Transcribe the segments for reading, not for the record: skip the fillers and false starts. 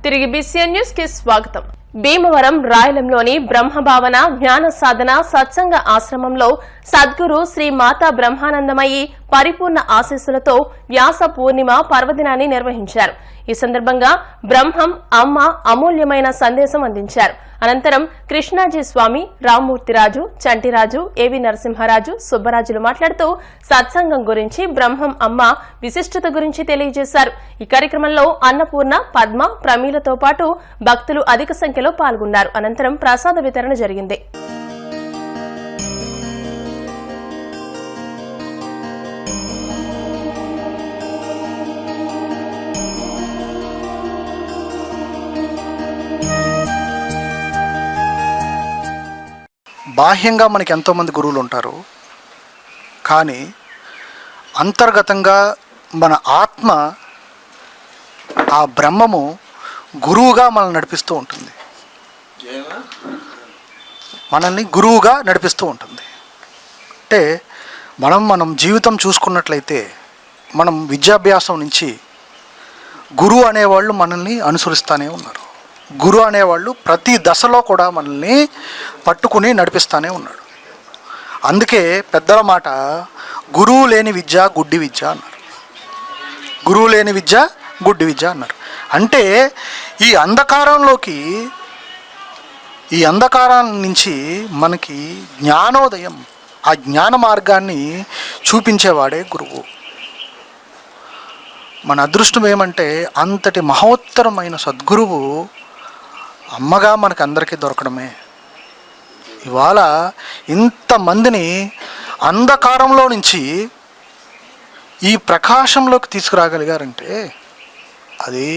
తిరిగి BCN news కి స్వాగతం. భీమవరం రాయలంలోని బ్రహ్మభావన జ్ఞాన సాధన సత్సంగ ఆశ్రమంలో సద్గురు శ్రీ మాతా బ్రహ్మానందమయి పరిపూర్ణ ఆశీస్సులతో వ్యాస పూర్ణిమ పర్వదినాన్ని నిర్వహించారు. ఈ సందర్భంగా బ్రహ్మం అమ్మ అమూల్యమైన సందేశం అందించారు. అనంతరం కృష్ణాజీ స్వామి, రామ్మూర్తిరాజు, చంటిరాజు, ఏవి నరసింహరాజు, సుబ్బరాజులు మాట్లాడుతూ సత్సంగం గురించి, బ్రహ్మం అమ్మ విశిష్టత గురించి తెలియజేశారు. ఈ కార్యక్రమంలో అన్నపూర్ణ, పద్మ, ప్రమీలతో పాటు భక్తులు అధిక సంఖ్యలో పాల్గొన్నారు. అనంతరం ప్రసాద వితరణ జరిగింది. బాహ్యంగా మనకి ఎంతోమంది గురువులు ఉంటారు, కానీ అంతర్గతంగా మన ఆత్మ, ఆ బ్రహ్మము గురువుగా మనల్ని నడిపిస్తూ ఉంటుంది. మనల్ని గురువుగా నడిపిస్తూ ఉంటుంది. అంటే మనం జీవితం చూసుకున్నట్లయితే మనం విద్యాభ్యాసం నుంచి గురువు అనేవాళ్ళు మనల్ని అనుసరిస్తూనే ఉన్నారు. గురువు అనేవాళ్ళు ప్రతి దశలో కూడా మనల్ని పట్టుకుని నడిపిస్తూనే ఉన్నాడు. అందుకే పెద్దల మాట, గురువు లేని విద్య గుడ్డి విద్య అన్నారు. గురువు లేని విద్య గుడ్డి విద్య అన్నారు. అంటే ఈ అంధకారం నుంచి మనకి జ్ఞానోదయం, ఆ జ్ఞాన మార్గాన్ని చూపించేవాడే గురువు. మన అదృష్టం ఏమంటే అంతటి మహోత్తరమైన సద్గురువు అమ్మగా మనకు అందరికీ దొరకడమే. ఇవాళ ఇంతమందిని అంధకారంలో నుంచి ఈ ప్రకాశంలోకి తీసుకురాగలిగారంటే అది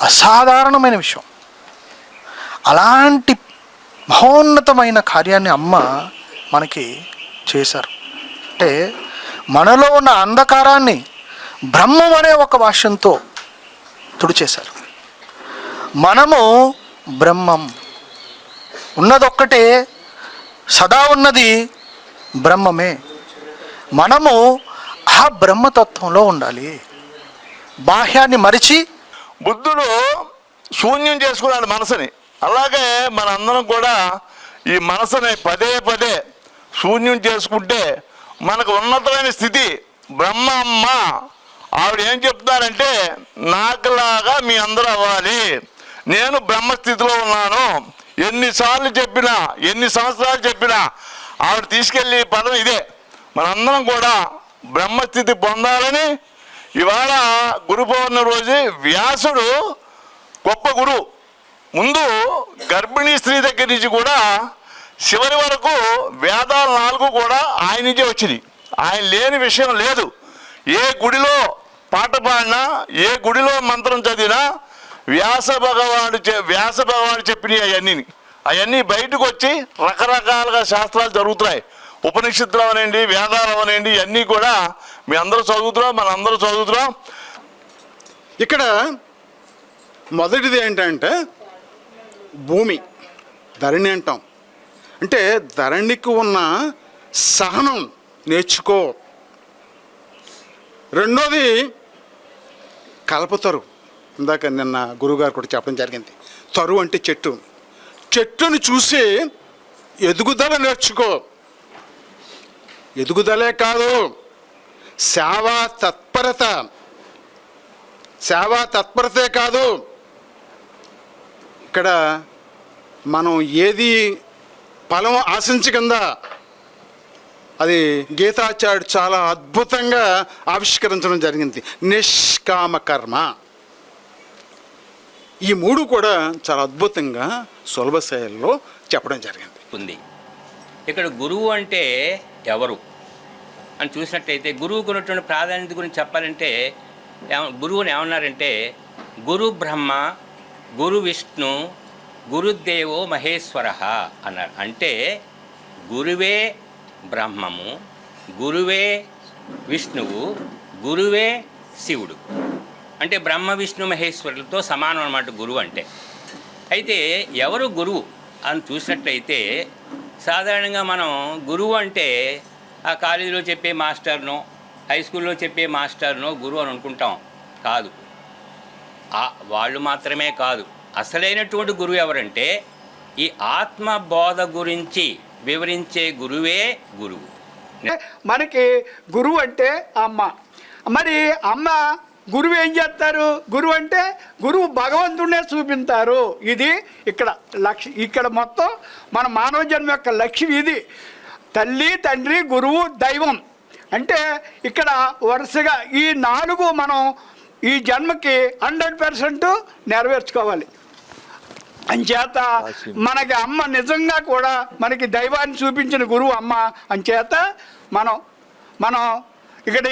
అసాధారణమైన విషయం. అలాంటి మహోన్నతమైన కార్యాన్ని అమ్మ మనకి చేశారు. అంటే మనలో ఉన్న అంధకారాన్ని బ్రహ్మం అనే ఒక భాష్యంతో తుడిచేశారు. మనము బ్రహ్మం, ఉన్నదొక్కటే, సదా ఉన్నది బ్రహ్మమే. మనము ఆ బ్రహ్మతత్వంలో ఉండాలి. బాహ్యాన్ని మరిచి బుద్ధుడు శూన్యం చేసుకున్నాడు మనసుని. అలాగే మనందరం కూడా ఈ మనసుని పదే పదే శూన్యం చేసుకుంటే మనకు ఉన్నతమైన స్థితి బ్రహ్మ అమ్మ ఆవిడ ఏం చెప్తారంటే, నాకులాగా మీ అందరూ అవ్వాలి, నేను బ్రహ్మస్థితిలో ఉన్నాను. ఎన్నిసార్లు చెప్పినా, ఎన్ని సంవత్సరాలు చెప్పినా ఆవిడ తీసుకెళ్ళి పదం ఇదే, మనందరం కూడా బ్రహ్మస్థితి పొందాలని. ఇవాళ గురు పౌర్ణమి రోజు వ్యాసుడు గొప్ప గురువు. ముందు గర్భిణీ స్త్రీ దగ్గర నుంచి కూడా చివరి వరకు వేదాలు 4 కూడా ఆయన నుంచే వచ్చినాయి. ఆయన లేని విషయం లేదు. ఏ గుడిలో పాట పాడినా, ఏ గుడిలో మంత్రం చదివినా వ్యాస భగవానుడు చెప్పినవి అవన్నీ బయటకు వచ్చి రకరకాలుగా శాస్త్రాలు జరుగుతున్నాయి. ఉపనిషత్తులు అవనండి, వేదాలు అవనండి, ఇవన్నీ కూడా మీ అందరూ చదువుతున్నాం, మనందరూ చదువుతున్నాం. ఇక్కడ మొదటిది ఏంటంటే భూమి, ధరణి అంటాం. అంటే ధరణికి ఉన్న సహనం నేర్చుకో. రెండోది కల్పతరు. ఇందాక నిన్న గురువుగారు కూడా చెప్పడం జరిగింది. తరువు అంటే చెట్టు. చెట్టును చూసి ఎదుగుదల నేర్చుకో. ఎదుగుదలే కాదు, సేవా తత్పరతే కాదు. ఇక్కడ మనం ఏది ఫలం ఆశించకుండా, అది గీతాచార్యుడు చాలా అద్భుతంగా ఆవిష్కరించడం జరిగింది. నిష్కామ కర్మ. ఈ 3 కూడా చాలా అద్భుతంగా సులభ శైలిలో చెప్పడం జరిగింది. ఇక్కడ గురువు అంటే ఎవరు అని చూసినట్టయితే, గురువుకు ఉన్నటువంటి ప్రాధాన్యత గురించి చెప్పాలంటే గురువుని ఏమన్నారంటే, గురు బ్రహ్మ, గురు విష్ణు, గురుదేవో మహేశ్వర అన్నారు. అంటే గురువే బ్రహ్మము, గురువే విష్ణువు, గురువే శివుడు. అంటే బ్రహ్మ విష్ణు మహేశ్వరులతో సమానం అన్నమాట గురువు అంటే. అయితే ఎవరు గురువు అని చూసినట్లయితే, సాధారణంగా మనం గురువు అంటే ఆ కాలేజీలో చెప్పే మాస్టర్నో, హై స్కూల్లో చెప్పే మాస్టర్నో గురువు అని అనుకుంటాం. కాదు. వాళ్ళు మాత్రమే కాదు, అసలైనటువంటి గురువు ఎవరంటే ఈ ఆత్మబోధ గురించి వివరించే గురువే గురువు. మనకి గురువు అంటే అమ్మ. మరి అమ్మ గురువు ఏం చేస్తారు? గురువు అంటే గురువు భగవంతుడే చూపించారు. ఇది ఇక్కడ లక్ష్యం. ఇక్కడ మొత్తం మన మానవ జన్మ యొక్క లక్ష్యం ఇది. తల్లి, తండ్రి, గురువు, దైవం. అంటే ఇక్కడ వరుసగా ఈ 4 మనం ఈ జన్మకి 100% నెరవేర్చుకోవాలి. అంచేత మనకి అమ్మ నిజంగా కూడా మనకి దైవాన్ని చూపించిన గురువు అమ్మ. అంచేత మనం ఇక్కడ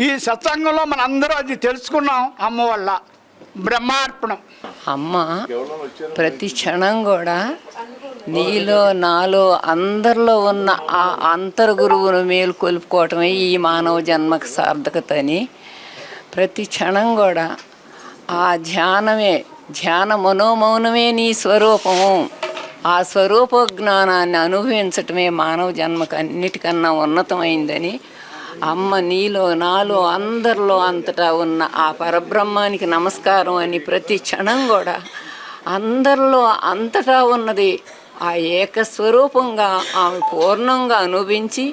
ఈ సత్సంగంలో మన అందరూ అది తెలుసుకున్నాం అమ్మ వల్ల. బ్రహ్మార్పణం. అమ్మ ప్రతి క్షణం కూడా నీలో నాలో అందరిలో ఉన్న ఆ అంతర్గురువును మేలుకొల్పుకోవటమే ఈ మానవ జన్మకు సార్థకత అని ప్రతి క్షణం కూడా ఆ ధ్యాన మనోమౌనమే నీ స్వరూపము. ఆ స్వరూప జ్ఞానాన్ని అనుభవించటమే మానవ జన్మకు అన్నిటికన్నా ఉన్నతమైందని అమ్మ నీలో నాలో అందరిలో అంతటా ఉన్న ఆ పరబ్రహ్మానికి నమస్కారం అని ప్రతి క్షణం కూడా అందరిలో అంతటా ఉన్నది ఆ ఏకస్వరూపంగా ఆమె పూర్ణంగా అనుభవించి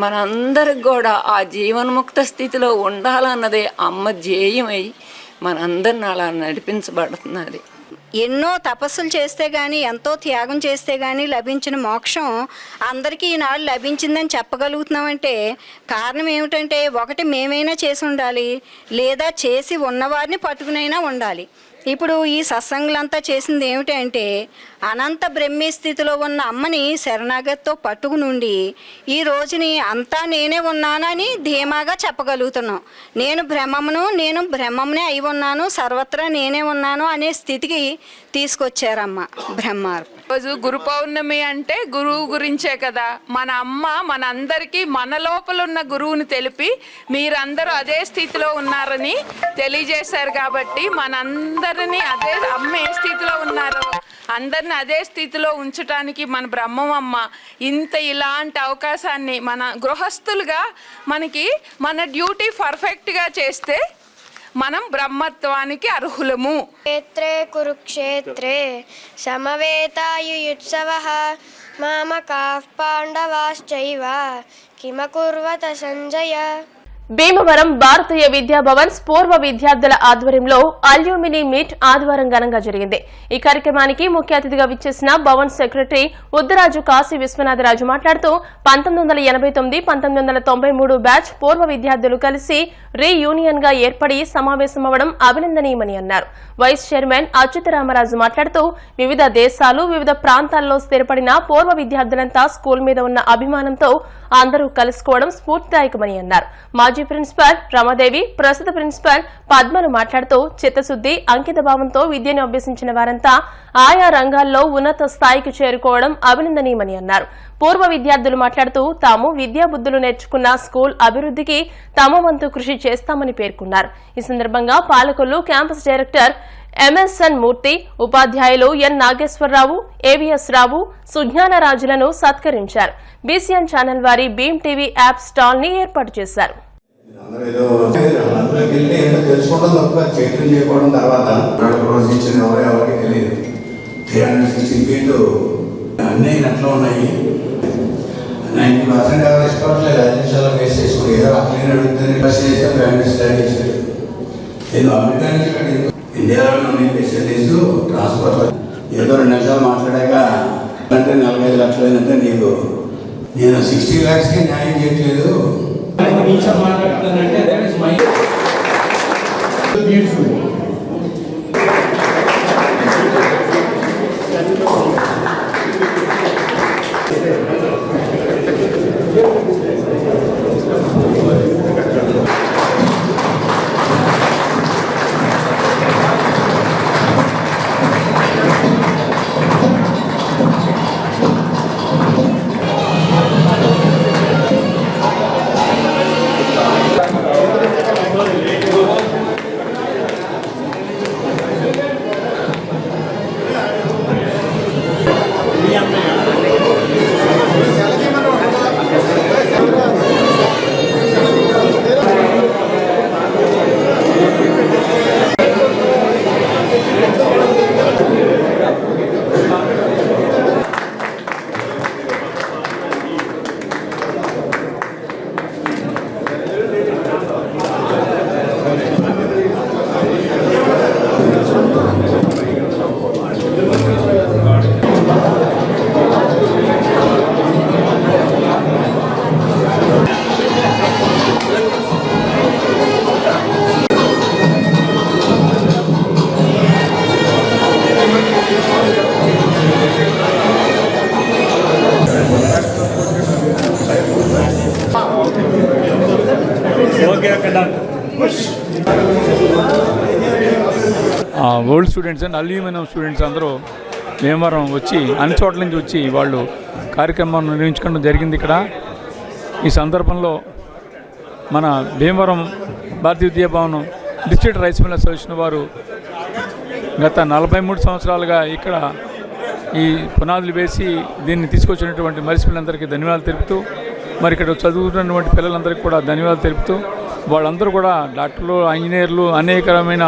మనందరికి కూడా ఆ జీవన్ముక్త స్థితిలో ఉండాలన్నదే అమ్మ ధ్యేయమై మనందరిని అలా నడిపించబడుతున్నది. ఎన్నో తపస్సులు చేస్తే కానీ, ఎంతో త్యాగం చేస్తే కానీ లభించిన మోక్షం అందరికీ ఈనాడు లభించిందని చెప్పగలుగుతున్నామంటే కారణం ఏమిటంటే, ఒకటి మేమైనా చేసి ఉండాలి, లేదా చేసి ఉన్నవారిని పట్టుకునైనా ఉండాలి. ఇప్పుడు ఈ సత్సంగులంతా చేసింది ఏమిటంటే, అనంత బ్రహ్మీ స్థితిలో ఉన్న అమ్మని శరణాగతితో పట్టుకునుండి ఈ రోజుని అంతా నేనే ఉన్నానని ధీమాగా చెప్పగలుగుతున్నాం. నేను బ్రహ్మమునే అయి ఉన్నాను, సర్వత్రా నేనే ఉన్నాను అనే స్థితికి తీసుకొచ్చారమ్మ బ్రహ్మార్పణ. రోజు గురు పౌర్ణమి అంటే గురువు గురించే కదా. మన అమ్మ మనందరికీ మన లోపల ఉన్న గురువుని తెలిపి మీరందరూ అదే స్థితిలో ఉన్నారని తెలియజేశారు. కాబట్టి మనందరినీ అదే అమ్మ ఏ స్థితిలో ఉన్నారో అందరిని అదే స్థితిలో ఉంచడానికి మన బ్రహ్మమ్మ ఇలాంటి అవకాశాన్ని మన గృహస్థులుగా మనకి మన డ్యూటీ పర్ఫెక్ట్గా చేస్తే మనం బ్రహ్మత్వానికి అర్హులము. క్షేత్రే కురుక్షేత్రే సమవేతాయుయుత్సవః మామకాః పాండవాశ్చైవ కిమకుర్వత సంజయ. భీమవరం భారతీయ విద్యాభవన్స్ పూర్వ విద్యార్థుల ఆధ్వర్యంలో అల్యూమిని మీట్ ఆదివారం ఘనంగా జరిగింది. ఈ కార్యక్రమానికి ముఖ్య అతిథిగా విచ్చేసిన భవన్ సెక్రటరీ ఉద్దరాజు కాశీ విశ్వనాథరాజు మాట్లాడుతూ 1989-1993 బ్యాచ్ పూర్వ విద్యార్థులు కలిసి రీయూనియన్ గా ఏర్పడి సమావేశమవడం అభినందనీయమని అన్నారు. వైస్ చైర్మన్ అచ్యుతరామరాజు మాట్లాడుతూ వివిధ దేశాలు, వివిధ ప్రాంతాల్లో స్థిరపడిన పూర్వ విద్యార్థులంతా స్కూల్ మీద ఉన్న అభిమానంతో అందరూ కలుసుకోవడం స్ఫూర్తిదాయకమని అన్నారు. మాజీ ప్రిన్సిపాల్ రమాదేవి, ప్రస్తుత ప్రిన్సిపాల్ పద్మను మాట్లాడుతూ చిత్తశుద్ది, అంకిత భావంతో విద్యను అభ్యసించిన వారంతా ఆయా రంగాల్లో ఉన్నత స్థాయికి చేరుకోవడం అభినందనీయమని అన్నారు. పూర్వ విద్యార్థులు మాట్లాడుతూ తాము విద్యాబుద్ధులు నేర్చుకున్న స్కూల్ అభివృద్ధికి తమ వంతు కృషి చేస్తామని పేర్కొన్నారు. ఈ సందర్భంగా పాలకొల్లు క్యాంపస్ డైరెక్టర్ ఎంఎస్ఎన్ మూర్తి, ఉపాధ్యాయులు ఎన్ నాగేశ్వరరావు, ఏవిఎస్ రావు, సుజ్ఞానరాజులను సత్కరించారు. బీసీఎన్ ఛానల్ వారి భీమ్ టీవీ యాప్ స్టాల్ ని ఏర్పాటు చేశారు. అన్నీ నట్లో ఉన్నాయి. 90% ఎవరు ఇష్టపడలేదు. 5 నిమిషాల్లో ఫేస్ చేసుకుని ఏదో అట్లనే అడుగుతుంది. నేను అమెరికా నుంచి ఇండియాలో ఉన్న ఫెసిలిటీస్ ట్రాన్స్పోర్ట్ ఏదో 2 నిమిషాలు మాట్లాడాక అంటే 45 లక్షలు అయిందంటే నేను 60 lakhsకి న్యాయం చేయట్లేదు. మాట్లాడుతున్నానంటే beautiful. Gold students and aluminium students అందరూ భీమవరం వచ్చి అన్ని చోట్ల నుంచి వచ్చి వాళ్ళు కార్యక్రమం నిర్వహించుకోవడం జరిగింది ఇక్కడ. ఈ సందర్భంలో మన భీమవరం భారతీయ విద్యాభవనం డిస్ట్రిక్ట్ రైస్ మిల్ అసోసియేషన్ వారు గత 43 సంవత్సరాలుగా ఇక్కడ ఈ పునాదులు వేసి దీన్ని తీసుకొచ్చినటువంటి మరిసి పిల్లలందరికీ ధన్యవాదాలు తెలుపుతూ, మరి ఇక్కడ చదువుతున్నటువంటి పిల్లలందరికీ కూడా ధన్యవాదాలు తెలుపుతూ, వాళ్ళందరూ కూడా డాక్టర్లు, ఇంజనీర్లు, అనేకమైన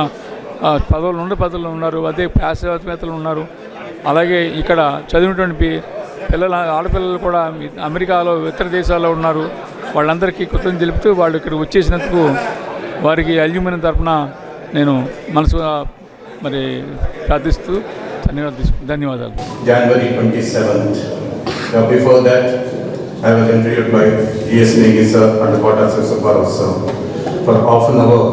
పదవులు ఉన్నారు, అదే శాస్త్రవేత్తలు ఉన్నారు. అలాగే ఇక్కడ చదివినటువంటి ఆడపిల్లలు కూడా అమెరికాలో ఇతర దేశాల్లో ఉన్నారు. వాళ్ళందరికీ కృతజ్ఞతలు తెలుపుతూ వాళ్ళు ఇక్కడ వచ్చేసినందుకు వారికి అల్యూమినియం తరఫున నేను మనసుగా మరి ప్రార్థిస్తూ ధన్యవాదాలు. January 27th. Before that, I was interviewed by E.S. Negi sir and Kota Subbarao sir. For half an hour,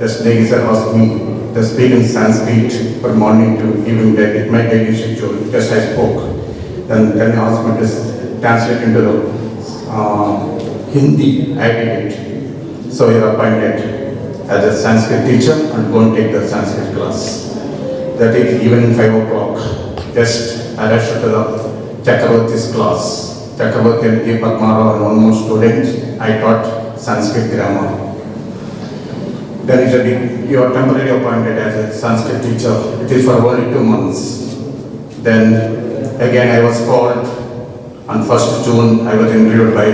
just Negi sir asked me to speak in Sanskrit from morning to evening, my daily schedule. Just I spoke. Then he asked me to translate into the Hindi. I did it. So you are appointed as a Sanskrit teacher and go and take the Sanskrit class. That is even 5 o'clock. Just I rushed to the Chakravarti's class. Chakravarti and K. Padmarao and one more student. I taught Sanskrit grammar. Then he said, you are temporarily appointed as a Sanskrit teacher. It is for only 2 months. Then again I was called on 1st June. I was interviewed by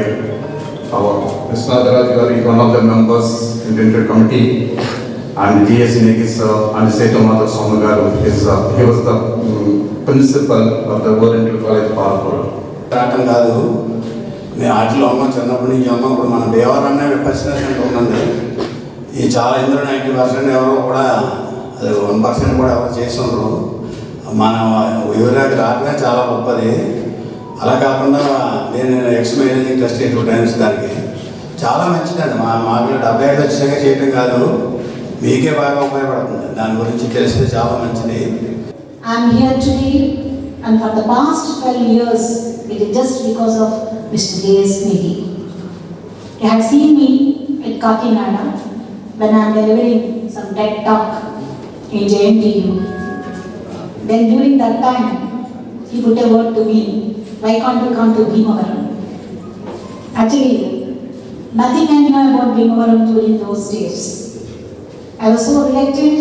our Viswanatharaj, one of the members in the interview committee, and D.S. Negi sir and Setumadha Somagaru. He was the principal of the Oriental College, Palpur. రావటం కాదు, మేము ఆటలో అమ్మ చిన్నప్పటి నుంచి అమ్మ ఇప్పుడు మన భీమవరం విపక్షణ సెంటర్ ఉందండి. ఈ చాలా ఇందులో 90% ఎవరో కూడా అది 1% కూడా ఎవరు చేసి ఉండరు. మన యువరాకి రావడమే చాలా గొప్పది. అలా కాకుండా నేను ఎక్స్ మేనేజింగ్ ట్రస్టీ 2 times దానికి చాలా మంచిదండి. మాకు 75 వచ్చాక చేయటం కాదు, మీకే బాగా ఉపయోగపడుతుంది. దాని గురించి తెలిస్తే చాలా మంచిది. I'm here today and for the past 12 years it is just because of Mr. J.S. Negi. You have seen me at Kakinada when I am delivering some TED talk in JNTU. Then during that time he put a word to me, why can't you come to Bhimavaram? Actually, nothing I knew about Bhimavaram during those days. I was so reluctant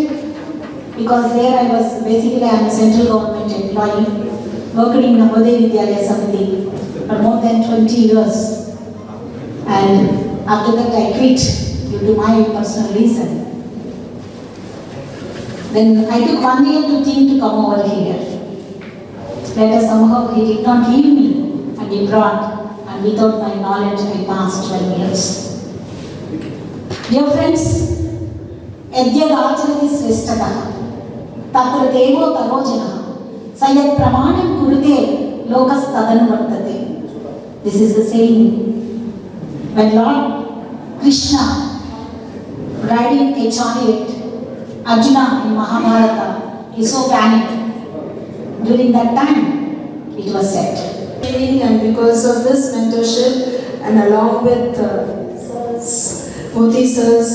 because there I was basically I am a central government employee working in Navodaya Vidyalaya Samiti for more than 20 years, and after that I quit due to my personal reason. Then I took 1 year to think to come over here. Later somehow he did not leave me and he brought, and without my knowledge I passed 12 years. Dear friends, यद्यदाचरति श्रेष्ठतः तत्र देवो तरोजनः सयत् प्रमाणं कुरुते लोकस्तदनुवर्तते. This is the saying when Lord Krishna riding a chariot, Arjuna in Mahabharata is so panicked. During that time it was said. And because of this mentorship and along with Moti sir's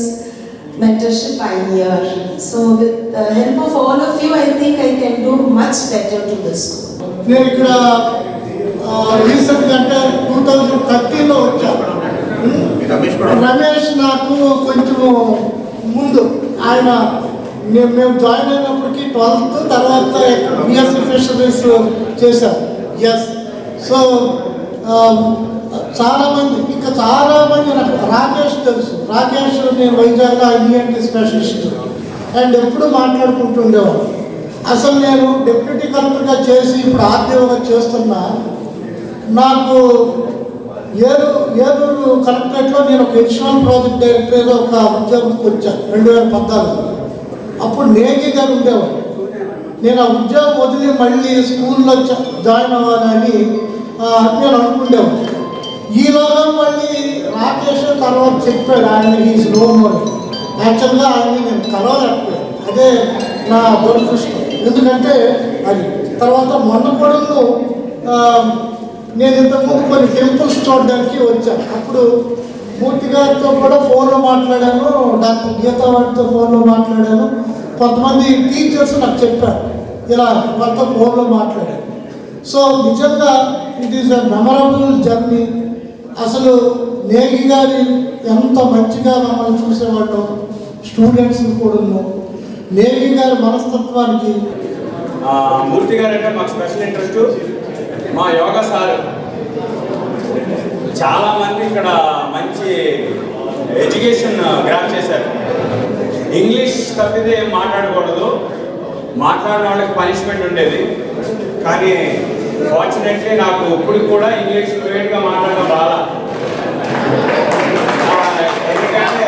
mentorship I am here. So with the help of all of you I think I can do much better to this school. నేను ఇక్కడ రీసెంట్గా అంటే 2013లో వచ్చాను. రమేష్ నాకు కొంచెం ముందు ఆయన మేము జాయిన్ అయినప్పటికీ 12th తర్వాత బిఎస్సీ ఫిషరీస్ చేశాం. ఎస్, సో చాలామంది ఇంకా చాలామంది నాకు రాకేష్ తెలుసు. రాకేష్ నేను వైజాగ్లో IENT స్పెషలిస్ట్ అండ్ ఎప్పుడు మాట్లాడుకుంటుండేవాడు. అసలు నేను డిప్యూటీ కలెక్టర్గా చేసి ఇప్పుడు ఆర్డీఓగా చేస్తున్నా. నాకు ఏలూరు కలెక్టరేట్లో నేను ఒక ఎడిషనల్ ప్రాజెక్ట్ డైరెక్టర్గా ఒక ఉద్యోగంకి వచ్చాను 2014. అప్పుడు నేగి గారు ఉండేవాడు. నేను ఆ ఉద్యోగం వదిలి మళ్ళీ స్కూల్లో జాయిన్ అవ్వాలని నేను అనుకుండేవాడు. ఈలోగా మళ్ళీ రాకేష్ తర్వాత చెప్పాడు ఆయన ఈజ్ నో మోర్. యాక్చువల్గా ఆయన నేను కలవలేకపోయాను. అదే నా దురదృష్టం. ఎందుకంటే అది తర్వాత మొన్న కూడా నేను ఇంతకుముందు కొన్ని టెంపుల్స్ చూడడానికి వచ్చాను. అప్పుడు మూర్తి గారితో కూడా ఫోన్లో మాట్లాడాను, డాక్టర్ గీతా వారితో ఫోన్లో మాట్లాడాను, కొంతమంది టీచర్స్ నాకు చెప్పారు ఇలా వాళ్ళతో ఫోన్లో మాట్లాడారు. సో నిజంగా it is a memorable journey. అసలు నేగి గారి ఎంత మంచిగా మమ్మల్ని చూసేవాళ్ళు, స్టూడెంట్స్ని కూడా నేగి గారి మనస్తత్వానికి. మూర్తి గారు అంటే మాకు స్పెషల్ ఇంట్రెస్ట్. మా యోగా సార్ చాలామంది ఇక్కడ మంచి ఎడ్యుకేషన్ గ్రాప్ చేశారు. ఇంగ్లీష్ తప్పితే ఏం మాట్లాడకూడదు, మాట్లాడిన వాళ్ళకి పనిష్మెంట్ ఉండేది. కానీ ఫార్చునేట్లీ నాకు ఇప్పుడు కూడా ఇంగ్లీష్ ఫ్లూయెంట్గా మాట్లాడడం రాలా. ఎందుకంటే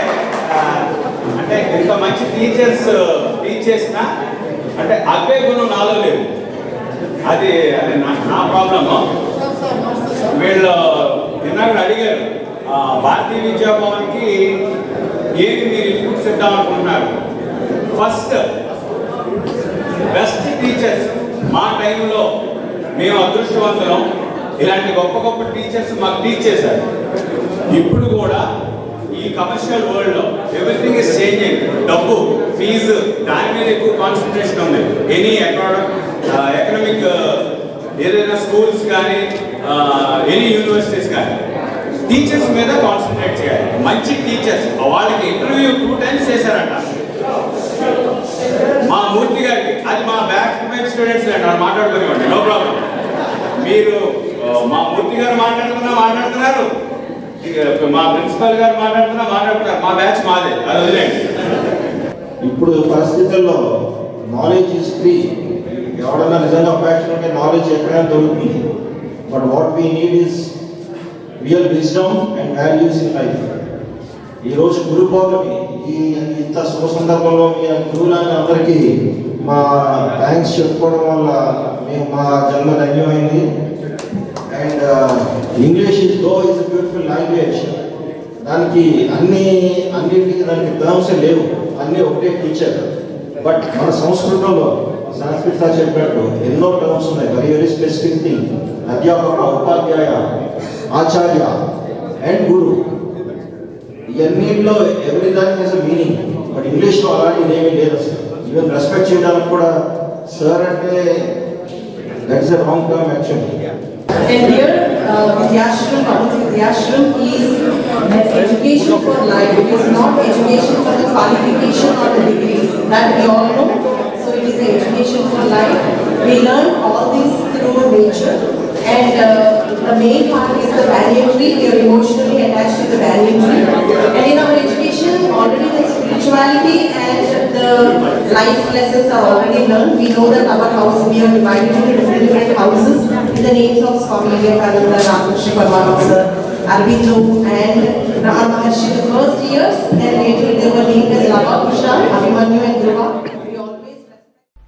అంటే ఇంత మంచి టీచర్స్ టీచ్ చేసిన అంటే అవ్వే గుణం నాలో లేదు. అది నా ప్రాబ్లము. వీళ్ళు ఇందాక అడిగారు భారతీయ విద్యాభవన్కి ఏమి మీరు ఇన్పుట్స్ ఇద్దాం అనుకుంటున్నారు. ఫస్ట్ బెస్ట్ టీచర్స్ మా టైంలో మేము అదృష్టవంతులం. ఇలాంటి గొప్ప గొప్ప టీచర్స్ మాకు టీచ్ చేశారు. ఇప్పుడు కూడా ఈ కమర్షియల్ వరల్డ్లో ఎవ్రీథింగ్ ఇస్ చేంజింగ్. డబ్బు, ఫీజు, దాని మీద ఎక్కువ కాన్సన్ట్రేషన్ ఉంది. ఎనీ ఎకనామిక్ ఏదైనా స్కూల్స్ కానీ ఎనీ యూనివర్సిటీస్ కానీ టీచర్స్ మీద కాన్సన్ట్రేట్ చేయాలి. మంచి టీచర్స్, వాళ్ళకి ఇంటర్వ్యూ 2 times చేశారంట మా మూర్తి గారికి. అది మా బ్యాక్ బెంచ్ స్టూడెంట్స్ అండి, వాళ్ళు మాట్లాడుకునేవాడి, నో ప్రాబ్లం. మీరు మా మూర్తి గారు మాట్లాడుతున్నారు, మా ప్రిన్సిపల్ గారు మాట్లాడుతున్నారు, మా బ్యాచ్ మాదే, అది వదిలేండి. ఇప్పుడు పరిస్థితుల్లో నాలెడ్జ్ ఈజ్ ఫ్రీ. ఎవడన్నా నిజంగా ప్యాషన్ ఉంటే నాలెడ్జ్ ఎక్కడైనా దొరుకుతుంది. But what we need is real wisdom and values in life. ఈరోజు గురు పౌర్ణమి, ఈ ఇంత శుభ సందర్భంలో మీ గురువులైన అందరికీ మా థ్యాంక్స్ చెప్పుకోవడం వల్ల మేము మా జన్మ ధన్యమైంది. And English is a beautiful language. దానికి అన్నిటికీ దానికి టర్మ్స్ లేవు, అన్నీ ఒకటే టీచర్. బట్ మన సంస్కృతంలో సంస్కృత సార్ చెప్పినట్టు ఎన్నో టర్మ్స్ ఉన్నాయి, వెరీ వెరీ స్పెసిఫిక్ థింగ్. అధ్యాపక, ఉపాధ్యాయ, ఆచార్య అండ్ గురు, ఇవన్నింటిలో ఎవ్రీ దానికి హ్యాస్ అ మీనింగ్. బట్ ఇంగ్లీష్లో అలాంటిది ఏమీ లేదు అసలు. ఈవెన్ రెస్పెక్ట్ చేయడానికి కూడా సార్ అంటే that is a wrong term actually. And here, Vidyashram, Bhagavad Vidyashram is education for life. It is not education for the qualification or the degrees. That we all know. So it is education for life. We learn all this through nature. And the main part is the banyan tree. We are emotionally attached to the banyan tree. And in our education, already the spirituality and the life lessons are already learned. We know that our house, we are divided into different houses in the names of Swami Vivekananda, Ramakrishna Paramahamsa, Aurobindo and Ramana Maharshi the first years. Then later they were named as Lava, Krishna, Abhimanyu and Dhruva.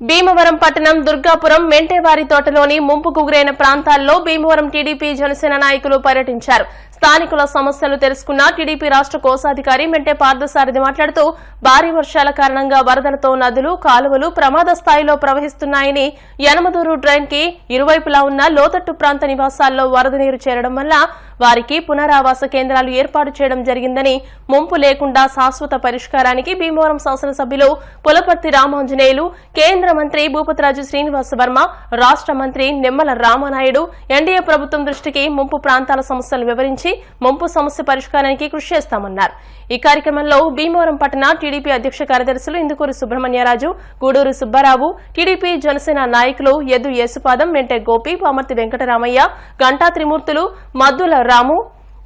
Bhimavaram పట్టణం దుర్గాపురం మెంటేవారి తోటలోని ముంపుకు గురైన ప్రాంతాల్లో Bhimavaram TDP Janasena నాయకులు పర్యటించారు. స్థానికుల సమస్యలు తెలుసుకున్న టీడీపీ రాష్ట్ర కోశాధికారి మెంటే పార్థసారథి మాట్లాడుతూ భారీ వర్షాల కారణంగా వరదలతో నదులు, కాలువలు ప్రమాద స్థాయిలో ప్రవహిస్తున్నాయని, యనమదూరు డ్రైన్ కి ఇరువైపులా ఉన్న లోతట్టు ప్రాంత నివాసాల్లో వరద నీరు చేరడం వల్ల వారికి పునరావాస కేంద్రాలు ఏర్పాటు చేయడం జరిగిందని, ముంపు లేకుండా శాశ్వత పరిష్కారానికి భీమవరం శాసనసభ్యులు పులపర్తి రామాంజనేయులు, కేంద్ర మంత్రి భూపతిరాజు శ్రీనివాస వర్మ, రాష్ట్ర మంత్రి నిమ్మల రామానాయుడు ఎన్డీఏ ప్రభుత్వం దృష్టికి ముంపు ప్రాంతాల సమస్యలు వివరించి ముంపు సమస్య పరిష్కారానికి కృషి చేస్తామన్నారు. ఈ కార్యక్రమంలో భీమవరం పట్టణ టీడీపీ అధ్యక్ష కార్యదర్శులు ఇందుకూరు సుబ్రహ్మణ్యరాజు, గూడూరు సుబ్బారావు, టీడీపీ జనసేన నాయకులు ఎద్దు యేసుపాదం, మెంటే గోపి, పామర్తి వెంకటరామయ్య, గంటా త్రిమూర్తులు, మద్దుల రాము,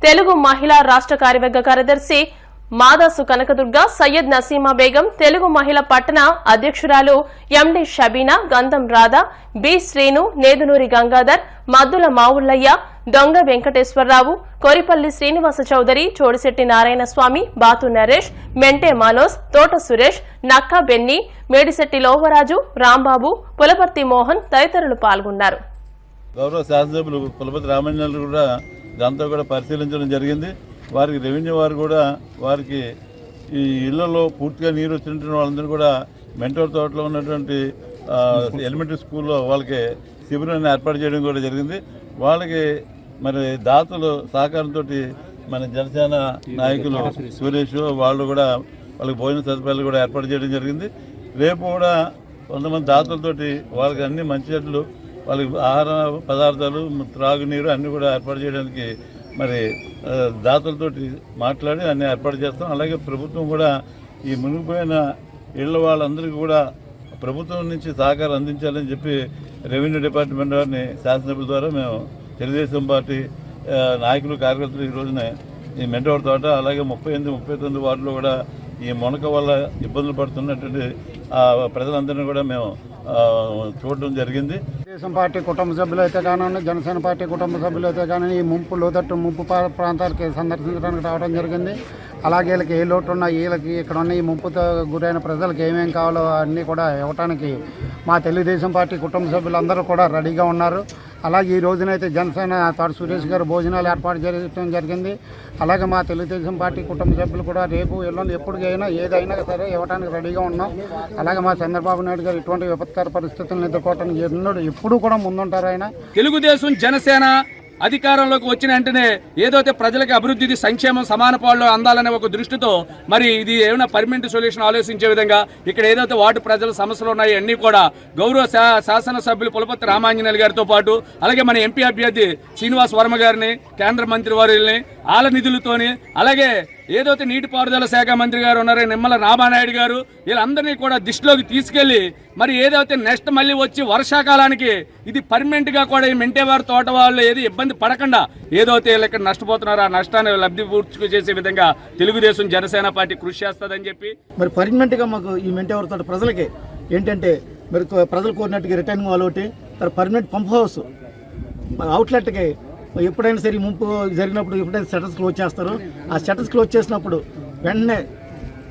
తెలుగు మహిళా రాష్ట్ర కార్యవర్గ కార్యదర్శి మాదాసు కనకదుర్గ, సయ్యద్ నసీమా బేగం, తెలుగు మహిళ పట్టణ అధ్యక్షురాలు ఎండి షబీనా, గంధం రాధ, బి శ్రీను, నేదునూరి గంగాధర్, మద్దుల మావుల్లయ్య, దొంగ వెంకటేశ్వరరావు, కొరిపల్లి శ్రీనివాస చౌదరి, చోడిశెట్టి నారాయణస్వామి, బాతు నరేష్, మెంటే మనోజ్, తోట సురేష్, నక్కా బెన్ని, మేడిశెట్టి లోవరాజు, రాంబాబు, పులపర్తి మోహన్ తదితరులు పాల్గొన్నారు. గౌరవ శాసనసభ్యులు పులపతి రామాంజనేయులు కూడా దాంతో కూడా పరిశీలించడం జరిగింది. వారికి రెవెన్యూ వారు కూడా వారికి ఈ ఇళ్లలో పూర్తిగా నీరు వచ్చినటువంటి వాళ్ళందరూ కూడా మెంటోర్ తోటలో ఉన్నటువంటి ఎలిమెంటరీ స్కూల్లో వాళ్ళకి శిబిరాన్ని ఏర్పాటు చేయడం కూడా జరిగింది. వాళ్ళకి మరి దాతలు సహకారంతో మన జనసేన నాయకులు సురేష్ వాళ్ళు కూడా వాళ్ళకి భోజన సదుపాయాలు కూడా ఏర్పాటు చేయడం జరిగింది. రేపు కూడా కొంతమంది దాతలతోటి వాళ్ళకి అన్ని మంచి చెట్లు, వాళ్ళకి ఆహార పదార్థాలు, త్రాగునీరు అన్నీ కూడా ఏర్పాటు చేయడానికి మరి దాతలతోటి మాట్లాడి అన్నీ ఏర్పాటు చేస్తాం. అలాగే ప్రభుత్వం కూడా ఈ మునిగిపోయిన ఇళ్ళ వాళ్ళందరికీ కూడా ప్రభుత్వం నుంచి సహకారం అందించాలని చెప్పి రెవెన్యూ డిపార్ట్మెంట్ వారిని శాసనసభ్యుల ద్వారా మేము తెలుగుదేశం పార్టీ నాయకులు, కార్యకర్తలు ఈ రోజున ఈ మెంటవర్ తోట అలాగే 38, 39 వార్డులో కూడా ఈ మునక వల్ల ఇబ్బందులు పడుతున్నటువంటి ప్రజలందరినీ కూడా మేము చూడడం జరిగింది. తెలుగుదేశం పార్టీ కుటుంబ సభ్యులు అయితే కానివ్వండి, జనసేన పార్టీ కుటుంబ సభ్యులు అయితే కానీ ఈ లోతట్టు ముంపు ప్రాంతాలకి సందర్శించడానికి రావడం జరిగింది. అలాగే వీళ్ళకి ఏ లోటు ఉన్నా, వీళ్ళకి ఇక్కడ ఉన్న ఈ ముంపుతో గురైన ప్రజలకు ఏమేమి కావాలో అన్నీ కూడా ఇవ్వటానికి మా తెలుగుదేశం పార్టీ కుటుంబ సభ్యులందరూ కూడా రెడీగా ఉన్నారు. అలాగే ఈ రోజునైతే జనసేన తోట సురేష్ గారు భోజనాలు ఏర్పాటు చేయడం జరిగింది. అలాగే మా తెలుగుదేశం పార్టీ కుటుంబ సభ్యులు కూడా రేపు ఎల్లుండి ఎప్పటికైనా ఏదైనా సరే ఇవ్వడానికి రెడీగా ఉన్నాం. అలాగే మా చంద్రబాబు నాయుడు గారు ఇటువంటి విపత్కర పరిస్థితులను ఎదుర్కోవడానికి ఎప్పుడూ కూడా ముందుంటారు. ఆయన తెలుగుదేశం జనసేన అధికారంలోకి వచ్చిన వెంటనే ఏదైతే ప్రజలకు అభివృద్ధి, సంక్షేమం సమాన పాల్లో అందాలనే ఒక దృష్టితో మరి ఇది ఏమైనా పర్మనెంట్ సొల్యూషన్ ఆలోచించే విధంగా ఇక్కడ ఏదైతే వార్డు ప్రజల సమస్యలు ఉన్నాయో అన్నీ కూడా గౌరవ శాసనసభ్యులు పులపర్తి రామాంజనేయులు గారితో పాటు అలాగే మన ఎంపీ అభ్యర్థి శ్రీనివాస్ వర్మ గారిని, కేంద్ర మంత్రి వారిని ఆల నిధులతోని, అలాగే ఏదైతే నీటిపారుదల శాఖ మంత్రి గారు ఉన్నారో నిమ్మల రామానాయుడు గారు, వీళ్ళందరినీ కూడా దృష్టిలోకి తీసుకెళ్లి మరి ఏదైతే నెక్స్ట్ మళ్ళీ వచ్చి వర్షాకాలానికి ఇది పర్మనెంట్గా కూడా ఈ మెంటేవారి తోట వాళ్ళు ఏది ఇబ్బంది పడకుండా ఏదైతే వీళ్ళు ఇక్కడ నష్టపోతున్నారో ఆ నష్టాన్ని లబ్ధి పూర్తి చేసే విధంగా తెలుగుదేశం జనసేన పార్టీ కృషి చేస్తుందని చెప్పి మరి పర్మనెంట్గా మాకు ఈ మెంటేవారి తోట ప్రజలకి ఏంటంటే మరి ప్రజలు కోరినట్టుగా రిటర్నింగ్ వాల్ ఒకటి, పర్మనెంట్ పంప్ హౌస్ అవుట్లెట్కి ఎప్పుడైనా సరే ముంపు జరిగినప్పుడు ఎప్పుడైనా షట్టర్స్ క్లోజ్ చేస్తారు. ఆ షట్టర్స్ క్లోజ్ చేసినప్పుడు వెంటనే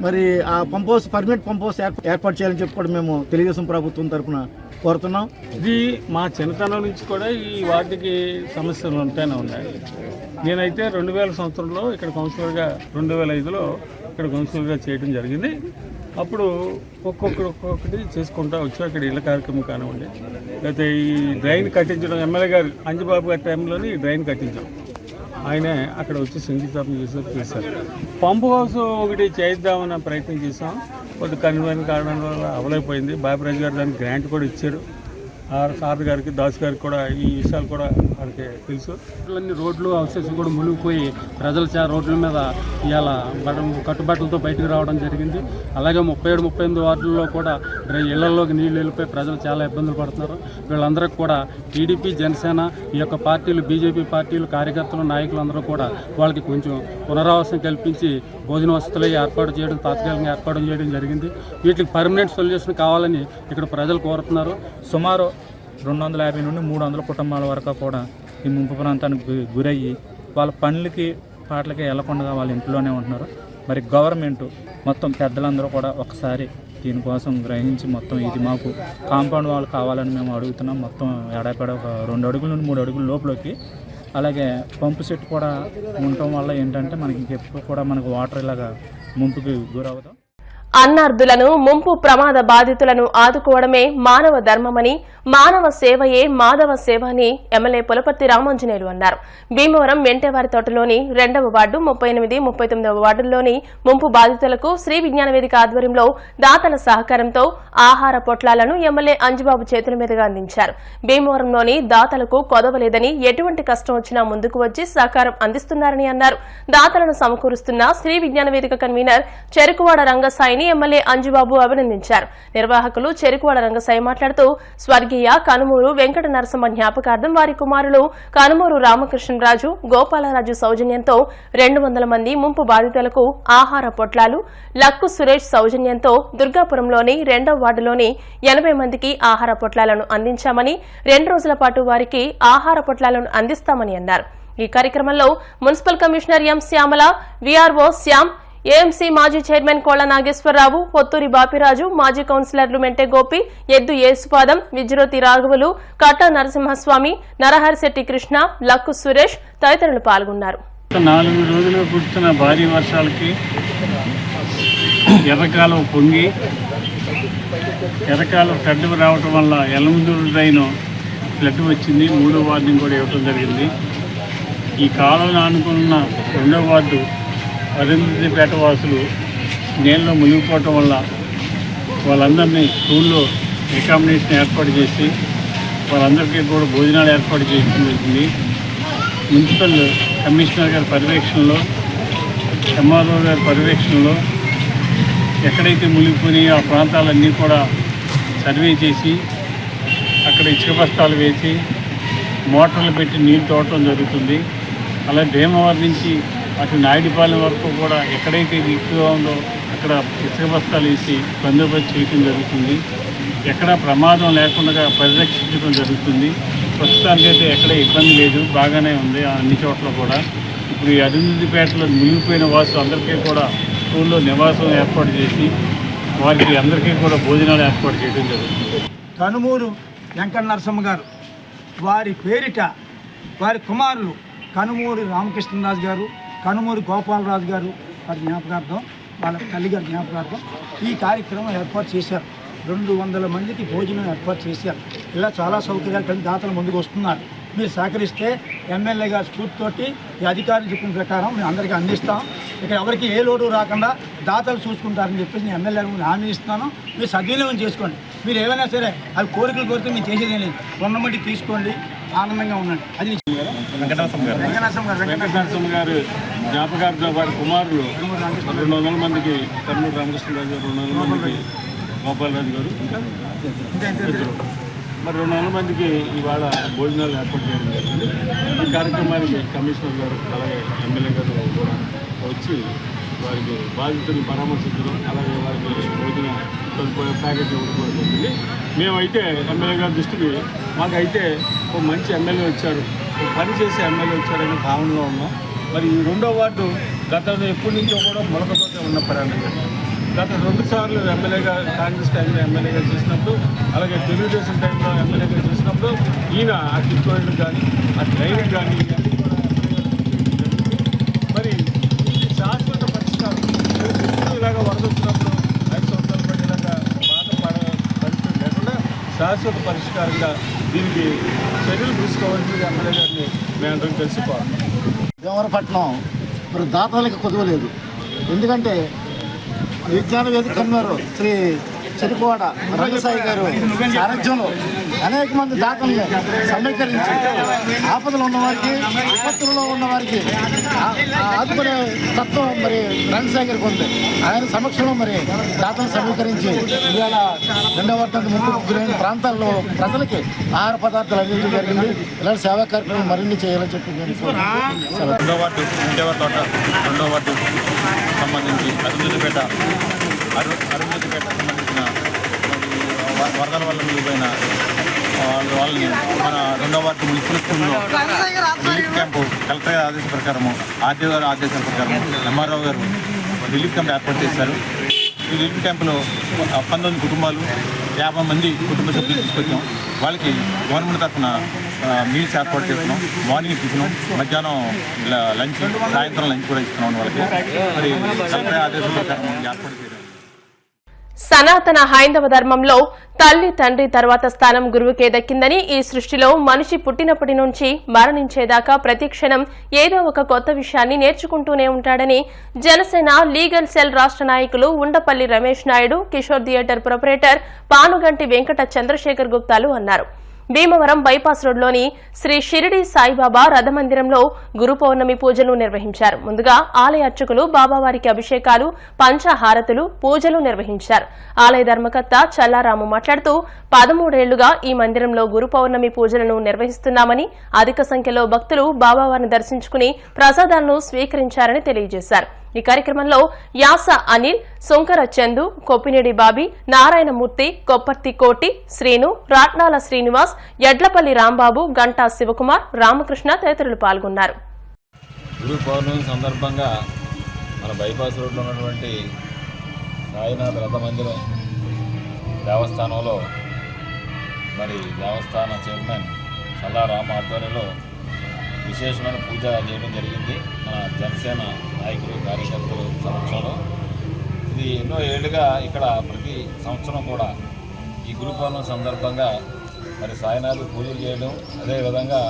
మరి ఆ pump house, permanent pump house ఏర్పాటు చేయాలని చెప్పి కూడా మేము తెలుగుదేశం ప్రభుత్వం తరఫున కోరుతున్నాం. ఇది మా చిన్నతనం నుంచి కూడా ఈ వార్డుకి సమస్యలు ఉంటానే ఉన్నాయి. నేనైతే 2000 సంవత్సరంలో ఇక్కడ కౌన్సిలర్గా, 2005లో ఇక్కడ కౌన్సిలర్గా చేయడం జరిగింది. అప్పుడు ఒక్కొక్కటి చేసుకుంటా వచ్చి అక్కడ ఇళ్ళ కార్యక్రమం కానివ్వండి, లేకపోతే ఈ డ్రైన్ కట్టించడం, ఎమ్మెల్యే గారు అంజబాబు గారి టైంలోని ఈ డ్రైన్ కట్టించాం. ఆయనే అక్కడ వచ్చి శంకుస్థాపన చేశారు. పంపు హౌస్ ఒకటి చేద్దామన్న ప్రయత్నం చేసాం. కొద్ది కన్వీన్ కారణం వల్ల అవలేకపోయింది. బాబురాజు గారు దానికి గ్రాంట్ కూడా ఇచ్చారు. సార్ గారికి, దాస్ గారికి కూడా ఈ విషయాలు కూడా మనకి తెలుసు. అన్ని రోడ్లు, హౌసెస్ కూడా మునిగిపోయి ప్రజలు రోడ్ల మీద ఇవాళ కట్టుబాట్లతో బయటకు రావడం జరిగింది. అలాగే 37, 38 వార్డుల్లో కూడా ఇళ్లలోకి నీళ్లు వెళ్ళిపోయి ప్రజలు చాలా ఇబ్బందులు పడుతున్నారు. వీళ్ళందరికీ కూడా టీడీపీ, జనసేన ఈ యొక్క పార్టీలు, బీజేపీ పార్టీలు, కార్యకర్తలు, నాయకులు అందరూ కూడా వాళ్ళకి కొంచెం పునరావాసం కల్పించి భోజన వసతులు ఏర్పాటు చేయడం, తాత్కాలికంగా ఏర్పాటు చేయడం జరిగింది. వీటికి పర్మనెంట్ సొల్యూషన్ కావాలని ఇక్కడ ప్రజలు కోరుతున్నారు. సుమారు 250 నుండి 300 కుటుంబాల వరకు కూడా ఈ ముంపు ప్రాంతానికి గురయ్యి వాళ్ళ పనులకి, పాటలకి వెళ్లకుండా వాళ్ళ ఇంట్లోనే ఉంటున్నారు. మరి గవర్నమెంట్ మొత్తం పెద్దలందరూ కూడా ఒకసారి దీనికోసం గ్రహించి మొత్తం ఇది మాకు కాంపౌండ్ వాళ్ళు కావాలని మేము అడుగుతున్నాం. మొత్తం ఎడపడ ఒక 2 అడుగుల నుండి 3 అడుగుల లోపలికి. అలాగే పంపు సెట్ కూడా ఉండటం వల్ల ఏంటంటే మనకి ఎప్పుడు కూడా మనకు వాటర్ ఇలాగా ముంపుకి గురవుతాం. అన్నార్థులను, ముంపు ప్రమాద బాధితులను ఆదుకోవడమే మానవ ధర్మమని, మానవ సేవయే మాధవ సేవ అని ఎమ్మెల్యే పులపర్తి రామాంజనేయులు అన్నారు. భీమవరం మెంటేవారి తోటలోని 2వ వార్డు, 38, 39వ వార్డుల్లోని ముంపు బాధితులకు శ్రీ విజ్ఞాన వేదిక ఆధ్వర్యంలో దాతల సహకారంతో ఆహార పొట్లాలను ఎమ్మెల్యే అంజబాబు చేతుల మీదుగా అందించారు. భీమవరంలోని దాతలకు కొదవలేదని, ఎటువంటి కష్టం వచ్చినా ముందుకు వచ్చి సహకారం అందిస్తున్నారని అన్నారు. దాతలను సమకూరుస్తున్న శ్రీ విజ్ఞాన వేదిక కన్వీనర్ చెరుకువాడ రంగసాయిని ఎమ్మెల్యే అంజుబాబు అభినందించారు. నిర్వాహకులు చెరుకువాడ రంగసాయి మాట్లాడుతూ స్వర్గీయ కనుమూరు వెంకట నరసమ్మ జ్ఞాపకార్థం వారి కుమారులు కనుమూరు రామకృష్ణరాజు, గోపాలరాజు సౌజన్యంతో 200 మంది ముంపు బాధితులకు ఆహార పొట్లాలు, లక్కు సురేష్ సౌజన్యంతో దుర్గాపురంలోని 2వ వార్డులోని 80 మందికి ఆహార పొట్లాలను అందించామని, 2 రోజుల పాటు వారికి ఆహార పొట్లాలను అందిస్తామని అన్నారు. ఈ కార్యక్రమంలో municipal commissioner M Shyamala, VRO Shyam, AMC మాజీ చైర్మన్ కోళ్ల నాగేశ్వరరావు, పొత్తూరి బాపిరాజు, మాజీ కౌన్సిలర్లు మెంటే గోపి, ఎద్దు యేసుపాదం, విజ్రోతి రాఘవులు, కట్ట నరసింహస్వామి, నరహరిశెట్టి కృష్ణ, లక్కు సురేష్ తదితరులు పాల్గొన్నారు. 4 రోజులు కురుస్తున్న భారీ వర్షాలకి ఎర్రకాలం పొంగి ఎర్రకాలం ఫ్లడ్ రావటం వల్ల ఎల్లముదూరు డ్రైన్ ఫ్లడ్ వచ్చింది. 3వ వార్డుని కూడా ఇవ్వటం జరిగింది. ఈ కాలంలో ఆనుకున్న 2వ వార్డు అరుంధతిపేట వాసులు నీళ్ళలో మునిగిపోవటం వల్ల వాళ్ళందరినీ స్కూల్లో అకామిడేషన్ ఏర్పాటు చేసి వాళ్ళందరికీ కూడా భోజనాలు ఏర్పాటు చేయడం జరిగింది. మున్సిపల్ కమిషనర్ గారి పర్యవేక్షణలో, ఎంఆర్ఓ గారి పర్యవేక్షణలో ఎక్కడైతే మునిగిపోయి ఆ ప్రాంతాలన్నీ కూడా సర్వే చేసి అక్కడ ఇసుక బస్తాలు వేసి మోటార్లు పెట్టి నీళ్ళు తోడటం జరుగుతుంది. అలాగే భీమవరం నుంచి అటు నాయుడిపాలెం వరకు కూడా ఎక్కడైతే ఇది ఎక్కువగా ఉందో అక్కడ ఇసుక బస్తాలు వేసి బందోబస్తు చేయడం జరుగుతుంది. ఎక్కడ ప్రమాదం లేకుండా పరిరక్షించడం జరుగుతుంది. ప్రస్తుతానికైతే ఎక్కడ ఇబ్బంది లేదు, బాగానే ఉంది అన్ని చోట్ల కూడా. ఇప్పుడు ఈ అరుంధతిపేటలో మునిగిపోయిన వాసులు అందరికీ కూడా స్కూల్లో నివాసం ఏర్పాటు చేసి వారికి అందరికీ కూడా భోజనాలు ఏర్పాటు చేయడం జరుగుతుంది. కనుమూరు వెంకట నరసింహ గారు వారి పేరిట వారి కుమారులు కనుమూరి రామకృష్ణరాజు గారు, కనుమూరి గోపాలరాజు గారు వారి జ్ఞాపకార్థం, వాళ్ళ తల్లిగారి జ్ఞాపకార్థం ఈ కార్యక్రమం ఏర్పాటు చేశారు. 200 మందికి భోజనం ఏర్పాటు చేశారు. ఇలా చాలా సౌకర్యాలు కలిసి దాతలు ముందుకు వస్తున్నారు. మీరు సహకరిస్తే ఎమ్మెల్యే గారి స్ఫూర్తితోటి ఈ అధికారులు చెప్పిన ప్రకారం మేము అందరికీ అందిస్తాం. ఇక్కడ ఎవరికి ఏ లోటు రాకుండా దాతలు చూసుకుంటారని చెప్పేసి నేను ఎమ్మెల్యే గారికి హామీ ఇస్తున్నాను. మీరు సద్వినియోగం చేసుకోండి. మీరు ఏమైనా సరే అవి కోరికలు కోరితే మేము చేసేది లేదు. ఉన్నమట్టి తీసుకోండి, ఆనందంగా ఉండండి. అది వెంకటనరసింహ గారు జ్ఞాపకార్థం వారి కుమారులు 200 మందికి కర్నూలు రామకృష్ణరాజు గారు, 200 మందికి గోపాలరాజు గారు, ఇంకా మరి 200 మందికి ఇవాళ భోజనాలు ఏర్పాటు చేయడం జరిగింది. ఈ కార్యక్రమానికి కమిషనర్ గారు అలాగే ఎమ్మెల్యే గారు కూడా వచ్చి వారికి బాధితులను పరామర్శించడం, అలాగే వారికి భోజన సదుపాయం ప్యాకేజ్ ఇవ్వడం కూడా జరిగింది. మేమైతే ఎమ్మెల్యే గారి దృష్టికి మాకైతే ఒక మంచి ఎమ్మెల్యే వచ్చారు, పని చేసే ఎమ్మెల్యే వచ్చారనే భావనలో ఉన్నాం. మరి ఈ 2వ వార్డు గతంలో ఎప్పటి నుంచో కూడా మొలకతోటే ఉన్న ప్రయాణం. గత 2 సార్లు ఎమ్మెల్యేగా కాంగ్రెస్ టైంలో ఎమ్మెల్యేగా చేసినప్పుడు, అలాగే తెలుగుదేశం టైంలో ఎమ్మెల్యేగా చేసినప్పుడు ఈయన ఆ టిక్కోయిలు కానీ ఆ డ్రైవింగ్ కానీ మరి శాశ్వత పరిష్కారం ఇలాగా వరద వచ్చినప్పుడు 5 సంవత్సరాలు పడేలాగా బాధపడే పరిస్థితి లేకుండా శాశ్వత పరిష్కారంగా దీనికి చర్యలు తీసుకోవాల్సింది ఎమ్మెల్యే గారిని మేమందరం తెలుసుకోవాలి. భీమవరపట్నం మరి దాతలకి కొదవలేదు. ఎందుకంటే విజ్ఞాన వేదిక కన్వీనర్ శ్రీ చెరుకువాడ రంగసాయి గారు సారథ్యంలో అనేక మంది దాతల్ని సమీకరించి ఆపదలు ఉన్నవారికి, విపత్తులలో ఉన్నవారికి ఆదుకునే తత్వం మరి రంగసాయి గారికి ఉంది. ఆయన సమక్షంలో మరి దాతలు సమీకరించి ఇవాళ 2వ వార్డు ముందుకు గురైన ప్రాంతాల్లో ప్రజలకి ఆహార పదార్థాలు అందించడం జరిగింది. ఇలాంటి సేవా కార్యక్రమం మరిన్ని చేయాలని చెప్పి నేను 2వ వార్డు ఇంకేవర్ తోట 2వ వార్డు సంబంధించి అరుంధతిపేట సంబంధించిన వరదల వల్ల మిగిలిపోయిన వాళ్ళని మన 2వ వార్డు మున్సిపల్ స్కూల్లో రిలీఫ్ క్యాంపు కలెక్టర్ గారి ఆదేశం ప్రకారము, ఆర్డీఓ గారి ఆదేశాల ప్రకారం ఎంఆర్ఓ గారు రిలీఫ్ క్యాంప్ ఏర్పాటు చేశారు. ఈ రిలీఫ్ క్యాంపులో 19 కుటుంబాలు 50 మంది కుటుంబ సభ్యులు తీసుకొచ్చాం. వాళ్ళకి గవర్నమెంట్ తరఫున మీల్స్ ఏర్పాటు చేస్తున్నాం. మార్నింగ్ టిఫిన్, మధ్యాహ్నం లంచ్, సాయంత్రం లంచ్ కూడా ఇస్తున్నాం వాళ్ళకి. మరి కలెక్టర్ ఆదేశం ప్రకారం ఏర్పాటు చేయడం. సనాతన హైందవ ధర్మంలో తల్లి తండ్రి తర్వాత స్థానం గురువుకే దక్కిందని, ఈ సృష్టిలో మనిషి పుట్టినప్పటి నుంచి మరణించేదాకా ప్రతి క్షణం ఏదో ఒక కొత్త విషయాన్ని నేర్చుకుంటూనే ఉంటాడని జనసేన లీగల్ సెల్ రాష్ట్ర నాయకులు ఉండపల్లి రమేష్ నాయుడు, కిషోర్ థియేటర్ ప్రొపరేటర్ పానుగంటి వెంకట చంద్రశేఖర్ గుప్తాలు అన్నారు. భీమవరం బైపాస్ రోడ్లోని శ్రీ షిరిడి సాయిబాబా రథమందిరంలో గురు పౌర్ణమి పూజలు నిర్వహించారు. ముందుగా ఆలయ అర్చకులు బాబావారికి అభిషేకాలు, పంచహారతులు, పూజలు నిర్వహించారు. ఆలయ ధర్మకర్త చల్లారాము మాట్లాడుతూ 13 ఏళ్లుగా ఈ మందిరంలో గురు పౌర్ణమి పూజలను నిర్వహిస్తున్నామని, అధిక సంఖ్యలో భక్తులు బాబావారిని దర్శించుకుని ప్రసాదాలను స్వీకరించారని తెలియజేశారు. ఈ కార్యక్రమంలో యాస అనిల్, సుంకర చందు, కొప్పినేడి బాబీ, నారాయణమూర్తి, కొప్పర్తి కోటి, శ్రీను, రాట్నాల శ్రీనివాస్, యడ్లపల్లి రాంబాబు, గంటా శివకుమార్, రామకృష్ణ తదితరులు పాల్గొన్నారు. గురు పౌర్ణమి సందర్భంగా మన బైపాస్ రోడ్లో ఉన్నటువంటి సాయినాథ్ రథ మందిరం దేవస్థానంలో మరి దేవస్థాన చైర్మన్ చల్లారామ ఆధ్వర్యంలో విశేషమైన పూజ చేయడం జరిగింది. మన జనసేన నాయకులు, కార్యకర్తలు సమక్షంలో. ఇది ఎన్నో ఏళ్లుగా ఇక్కడ ప్రతి సంవత్సరం కూడా ఈ గురు పౌర్ణమి సందర్భంగా మరి సాయినాథ్ పూజలు చేయడం, అదేవిధంగా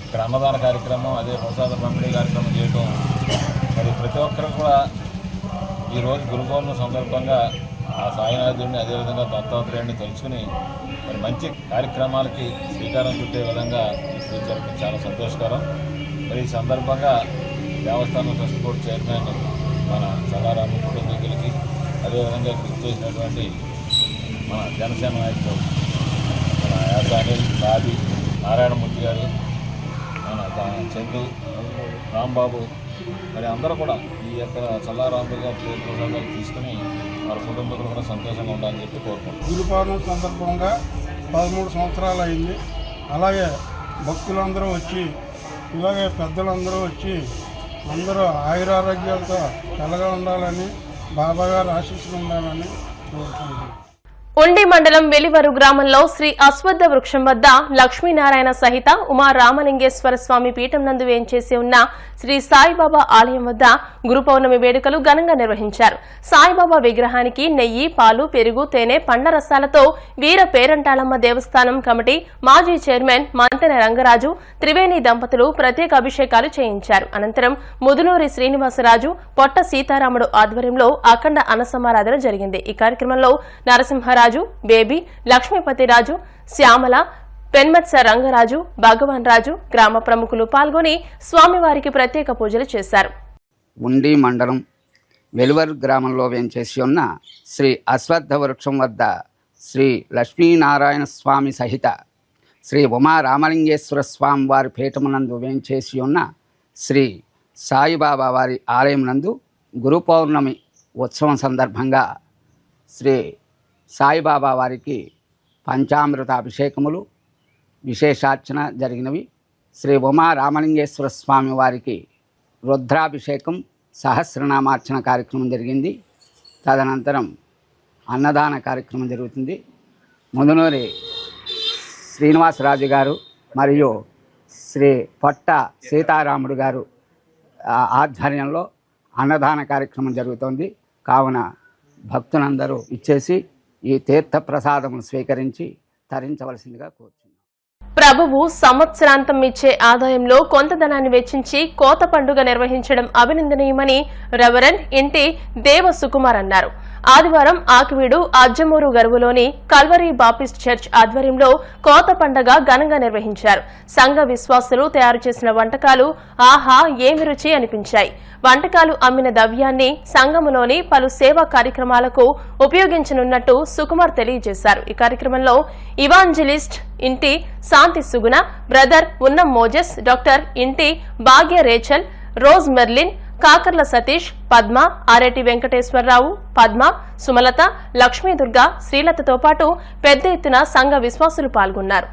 ఇక్కడ అన్నదాన కార్యక్రమం, అదే ప్రసాద పంపిణీ కార్యక్రమం చేయడం, మరి ప్రతి ఒక్కరు కూడా ఈరోజు గురు పౌర్ణమి సందర్భంగా ఆ సాయినాథుడిని అదేవిధంగా దత్తాత్రేయుడిని తలుచుకుని మరి మంచి కార్యక్రమాలకి శ్రీకారం చుట్టే విధంగా ఇది జరగడం చాలా సంతోషకరం. మరి ఈ సందర్భంగా దేవస్థానం ట్రస్ట్ బోర్డు చైర్మన్ మన చల్లారాము కుటుంబీకులకి, అదేవిధంగా కృషి చేసినటువంటి మన జనసేన నాయకులు మన యాసాని రాబి నారాయణమూర్తి గారు, మన చందు రాంబాబు, మరి అందరూ కూడా ఈ యొక్క చల్లారాంబు గారి ప్రోగ్రాంలో తీసుకుని వారి కుటుంబీకులు కూడా సంతోషంగా ఉండాలని చెప్పి కోరుకుంటున్నాం. గురు పౌర్ణమి సందర్భంగా 13 సంవత్సరాలు అయింది. అలాగే భక్తులందరూ వచ్చి, ఇలాగే పెద్దలందరూ వచ్చి అందరూ ఆయురారోగ్యాలతో చల్లగా ఉండాలని, బాబా గారు ఆశీస్సులు ఉండాలని కోరుకుంటున్నాం. ఉండి మండలం వెలివరు గ్రామంలో శ్రీ అశ్వత్థ వృక్షం వద్ద లక్ష్మీనారాయణ సహిత ఉమా రామలింగేశ్వర స్వామి పీఠం నందు వేంచేసి ఉన్న శ్రీ సాయిబాబా ఆలయం వద్ద గురు పౌర్ణమి వేడుకలు ఘనంగా నిర్వహించారు. సాయిబాబా విగ్రహానికి నెయ్యి, పాలు, పెరుగు, తేనె, పండ్ల రసాలతో వీర పేరంటాళమ్మ దేవస్థానం కమిటీ మాజీ చైర్మన్ మంతెన రంగరాజు, త్రివేణి దంపతులు ప్రత్యేక అభిషేకాలు చేయించారు. అనంతరం ముదునూరి శ్రీనివాసరాజు, పొట్ట సీతారాముడు ఆధ్వర్యంలో అఖండ అన్నసమారాధన జరిగింది. ఈ కార్యక్రమంలో నరసింహరాజు, బేబీ, లక్ష్మీపతిరాజు, శ్యామల, పెన్మత్స రంగరాజు, భగవాన్ రాజు, గ్రామ ప్రముఖులు పాల్గొని స్వామివారికి ప్రత్యేక పూజలు చేశారు. ఉండి మండలం వెలువరు గ్రామంలో వేంచేసి ఉన్న శ్రీ అశ్వత్థ వృక్షం వద్ద శ్రీ లక్ష్మీనారాయణ స్వామి సహిత శ్రీ ఉమా రామలింగేశ్వర స్వామి వారి పీఠమునందు వేంచేసి ఉన్న శ్రీ సాయిబాబా వారి ఆలయం నందు గురు పౌర్ణమి ఉత్సవం సందర్భంగా శ్రీ సాయిబాబా వారికి పంచామృత అభిషేకములు, విశేషార్చన జరిగినవి. శ్రీ ఉమా రామలింగేశ్వర స్వామి వారికి రుద్రాభిషేకం, సహస్రనామార్చన కార్యక్రమం జరిగింది. తదనంతరం అన్నదాన కార్యక్రమం జరుగుతుంది. ముదునూరి శ్రీనివాసరాజు గారు మరియు శ్రీ పొట్ట సీతారాముడు గారు ఆధ్వర్యంలో అన్నదాన కార్యక్రమం జరుగుతోంది. కావున భక్తులందరూ ఇచ్చేసి ఈ తీర్థ ప్రసాదమును స్వీకరించి తరించవలసిందిగా కోరుచున్నాను. ప్రభువు సంవత్సరాంతం ఇచ్చే ఆదాయంలో కొంత ధనాన్ని వెచ్చించి కోత పండుగ నిర్వహించడం అభినందనీయమని రెవరెండ్ ఇంటి దేవ సుకుమార్ అన్నారు. ఆదివారం ఆకివీడు అజ్జమూరు గరువులోని కల్వరీ బాప్టిస్ట్ చర్చ్ ఆధ్వర్యంలో కోత పండగ ఘనంగా నిర్వహించారు. సంఘ విశ్వాసులు తయారు చేసిన వంటకాలు ఆహా ఏమి రుచి అనిపించాయి. వంటకాలు అమ్మిన ద్రవ్యాన్ని సంఘములోని పలు సేవా కార్యక్రమాలకు ఉపయోగించనున్నట్టు సుకుమార్ తెలియజేశారు. ఈ కార్యక్రమంలో evangelist Inti Shanthi Suguna, brother Unnam Moses, doctor Inti Bhagya Rachel, Rose Merlin, Kakarla Satish, Padma, Areti Venkateswararao, Padma, Sumalatha, Lakshmidurga, శ్రీలతతో పాటు పెద్ద ఎత్తున సంఘ విశ్వాసులు పాల్గొన్నారు.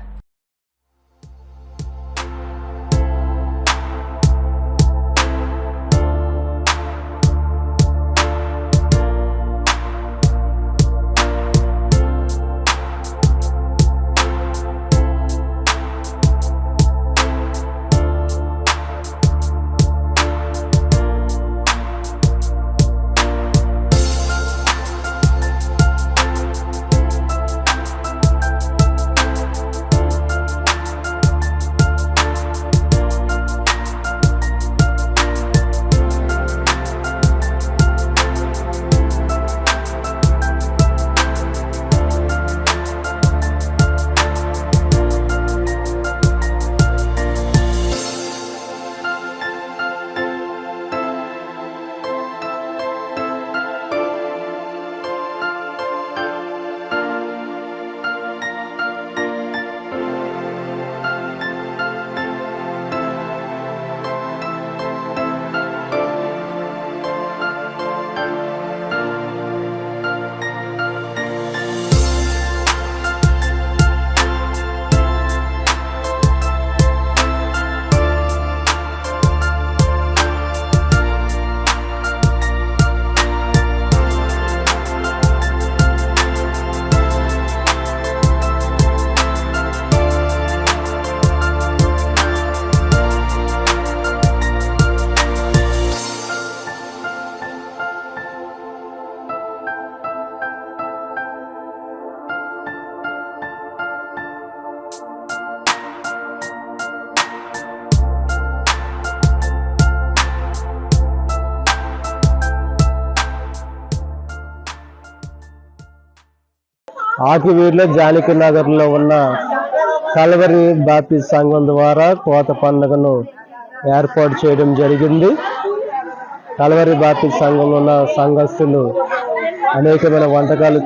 ఆకివీడులో జానకి నగర్లో ఉన్న కల్వరి బాప్టిస్ట్ సంఘం ద్వారా కోత పండుగను ఏర్పాటు చేయడం జరిగింది. కల్వరి బాప్టిస్ట్ సంఘంలో ఉన్న సంఘస్థులు అనేకమైన వంటకాలు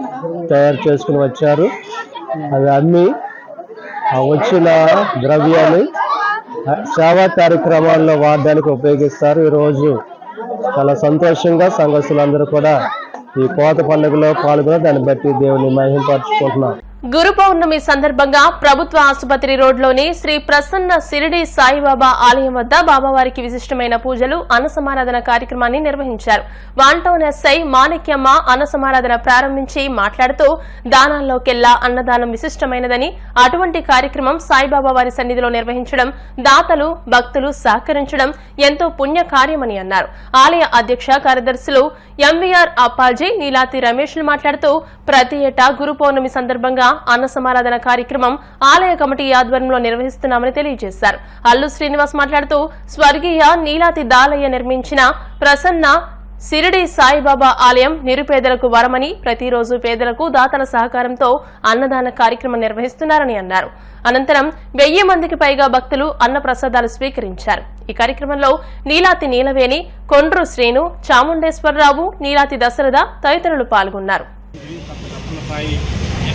తయారు చేసుకుని వచ్చారు. అవి అమ్మి వచ్చిన ద్రవ్యాన్ని సేవా కార్యక్రమాల్లో వాడడానికి ఉపయోగిస్తారు. ఈరోజు చాలా సంతోషంగా సంఘస్థులందరూ కూడా ఈ కోత పండుగలో పాల్గొని దాన్ని బట్టి దేవుని మహిమపరుచుకుంటున్నాం. గురు పౌర్ణమి సందర్భంగా ప్రభుత్వ ఆసుపత్రి రోడ్లోని శ్రీ ప్రసన్న షిరిడి సాయిబాబా ఆలయం వద్ద బాబావారికి విశిష్టమైన పూజలు అన్నసమారాధన కార్యక్రమాన్ని నిర్వహించారు. వాంటౌన్ ఎస్ఐ మాణిక్యమ్మ అన్నసమారాధన ప్రారంభించి మాట్లాడుతూ దానాల్లోకెల్లా అన్నదానం విశిష్టమైనదని, అటువంటి కార్యక్రమం సాయిబాబా వారి సన్నిధిలో నిర్వహించడం, దాతలు భక్తులు సహకరించడం ఎంతో పుణ్యకార్యమని అన్నారు. ఆలయ అధ్యక్ష కార్యదర్శులు ఎంవీఆర్ అప్పాజీ, నీలాతి రమేష్లు మాట్లాడుతూ ప్రతి ఏటా గురు పౌర్ణమి సందర్భంగా అన్న సమారాధన కార్యక్రమం ఆలయ కమిటీ ఆధ్వర్యంలో నిర్వహిస్తున్నామని తెలియజేశారు. అల్లు శ్రీనివాస్ మాట్లాడుతూ స్వర్గీయ నీలాతి దాలయ్య నిర్మించిన ప్రసన్న షిరిడి సాయిబాబా ఆలయం నిరుపేదలకు వరమని, ప్రతిరోజు పేదలకు దాతల సహకారంతో అన్నదాన కార్యక్రమం నిర్వహిస్తున్నారని అన్నారు. అనంతరం 1000 మందికి పైగా భక్తులు అన్న ప్రసాదాలు స్వీకరించారు. ఈ కార్యక్రమంలో నీలాతి నీలవేణి, కొండ్రు శ్రీను, చాముండేశ్వరరావు, నీలాతి దశరథ తదితరులు పాల్గొన్నారు.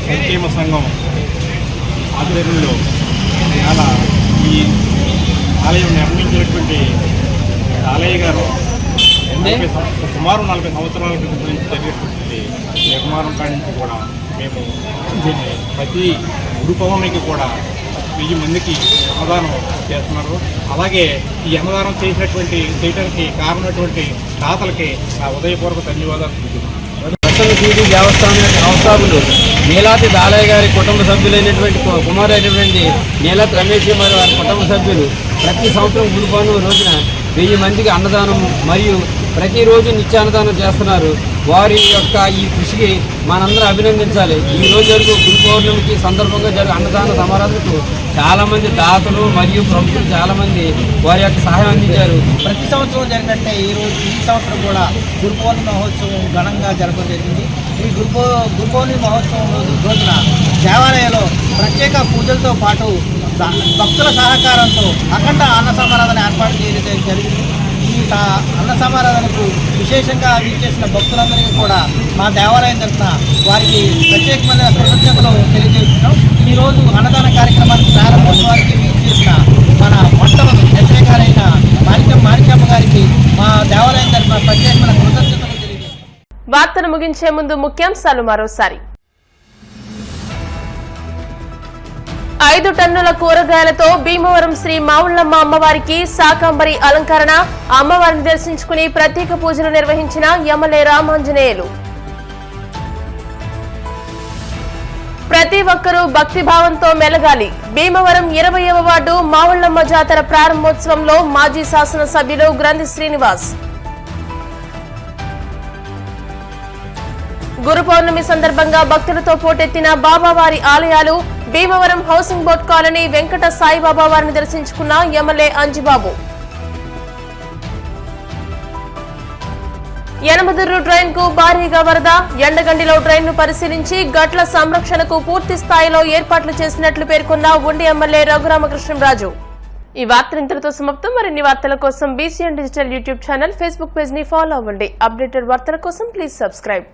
సంక్షేమ సంఘం ఆధ్వర్యంలో చాలా ఈ ఆలయం నిర్మించినటువంటి ఆలయ గారు సుమారు 40 సంవత్సరాల క్రితం నుంచి జరిగేటువంటి నిర్మాణం కాడి నుంచి కూడా మేము దీన్ని ప్రతి గురు పౌర్ణమికి కూడా 1000 మందికి అన్నదానం చేస్తున్నారు. అలాగే ఈ అన్నదానం చేయడానికి కారణమైనటువంటి దాతలకి నా ఉదయపూర్వక ధన్యవాదాలు. ప్రసన్న షిరిడి దేవస్థానం సంస్థాపకులు నీలాతి దాలయ్య గారి కుటుంబ సభ్యులైనటువంటి కుమారైనటువంటి నీలాతి రమేష్ మరియు వారి కుటుంబ సభ్యులు ప్రతి సంవత్సరం గురు పౌర్ణమి రోజున 1000 మందికి అన్నదానం మరియు ప్రతిరోజు నిత్యాన్నదానం చేస్తున్నారు. వారి యొక్క ఈ కృషికి మనందరం అభినందించాలి. ఈ రోజు వరకు గురు పౌర్ణమికి సందర్భంగా జరిగే అన్నదాన సమారాధనకు చాలామంది దాతలు మరియు ప్రముఖులు చాలామంది వారి యొక్క సహాయం అందించారు. ప్రతి సంవత్సరం జరిగినట్టే ఈ సంవత్సరం కూడా గురు పౌర్ణమి మహోత్సవం ఘనంగా జరగడం జరిగింది. ఈ గురు పౌర్ణమి మహోత్సవం రోజున దేవాలయంలో ప్రత్యేక పూజలతో పాటు భక్తుల సహకారంతో అఖండ అన్న సమారాధన ఏర్పాటు చేయడం జరిగింది. ఈ అన్న సమారాధనకు విశేషంగా వీచేసిన భక్తులందరికీ కూడా మా దేవాలయం తరఫున వారికి ప్రత్యేకమైన కృతజ్ఞతలు తెలియజేస్తున్నాం. ఈరోజు అన్నదాన కార్యక్రమానికి ప్రారంభోత్సవానికి వీచేసిన మన మండల ఎస్ఐ గారైన మాణిక్యమ్మ గారికి మా దేవాలయం తరఫున ప్రత్యేకమైన కృతజ్ఞతలు తెలియజేస్తున్నాం. వార్తలు ముగించే ముందు ముఖ్యాంశాలు మరోసారి. 5 టన్నుల కూరగాయలతో భీమవరం శ్రీ మావుళ్ళమ్మ అమ్మవారికి శాకంబరి అలంకరణ, అమ్మవారిని దర్శించుకుని ప్రత్యేక పూజలు నిర్వహించిన ఎమ్మెల్యే రామాంజనేయులు. ప్రతి ఒక్కరూ భక్తిభావంతో మెలగాలి, భీమవరం 20వ వార్డు మావుళ్ళమ్మ జాతర ప్రారంభోత్సవంలో మాజీ శాసనసభ్యులు గ్రంథి శ్రీనివాస్. గురు పౌర్ణమి సందర్భంగా భక్తులతో పోటెత్తిన బాబావారి ఆలయాలు, Bhimavaram housing board colony Venkata Saibaba వారిని దర్శించుకున్న ఎమ్మెల్యే అంజిబాబు. యనమదుర్రు డ్రైన్ కు భారీగా వరద, ఎండగండిలో డ్రైన్ ను పరిశీలించి గట్ల సంరక్షణకు పూర్తి స్థాయిలో ఏర్పాట్లు చేసినట్లు పేర్కొన్న ఉండి ఎమ్మెల్యే రఘురామకృష్ణరాజు. ఈ వార్తలు ఇంతటితో సమాప్తం. మరిన్ని వార్తల కోసం BCN digital YouTube channel, Facebook page ని ఫాలో అవ్వండి. అప్డేటెడ్ వార్తల కోసం ప్లీజ్ సబ్స్క్రైబ్.